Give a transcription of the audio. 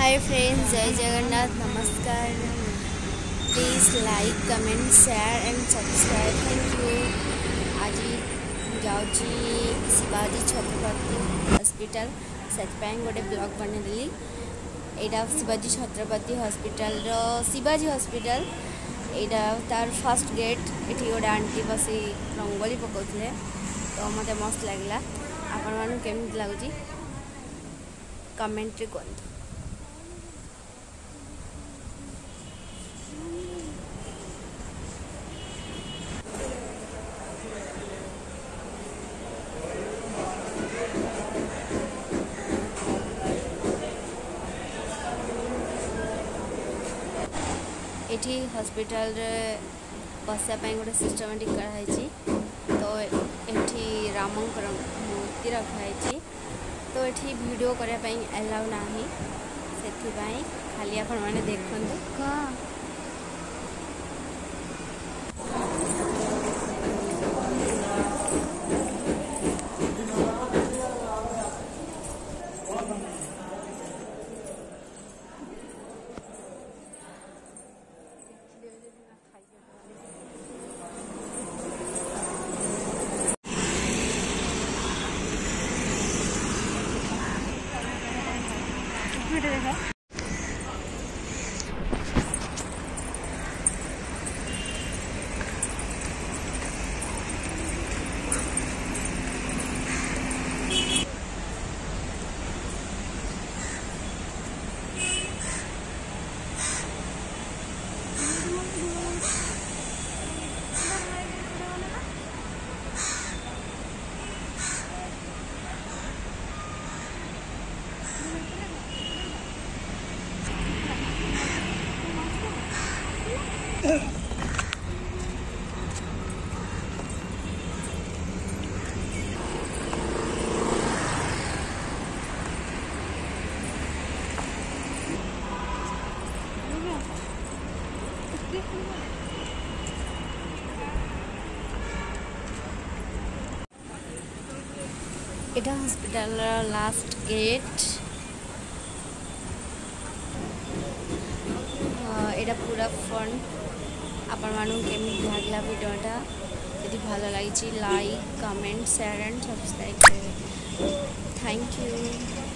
Hi friends, जय जगन्नाथ, नमस्कार। Please like comment share and subscribe, thank you. आज जाऊँगी शिवाजी छत्रपति हॉस्पिटल से गोटे ब्लॉग बनईदेली। यहाँ शिवाजी छत्रपति हॉस्पिटल शिवाजी हॉस्पिटल यहाँ तार फर्स्ट गेट। ये गोटे आंटी बसी रंगोली पकाउले तो मत मस्त लगला। आपण मानू केमती लगुच कमेंट रे कहतु। ये हॉस्पिटल बसापी गोटे सिस्टमेटिक कराई तो ये रामंकर मूर्ति रखाई तो ये वीडियो करने अलाउ ना से खाली आपण मैंने देखते। यहाँ हॉस्पिटल लास्ट गेट। यहाँ पूरा फ्रंट। आपण मानू केमी लागला वीडियोटा यदि भल लगी like comment share and subscribe करें। Thank you.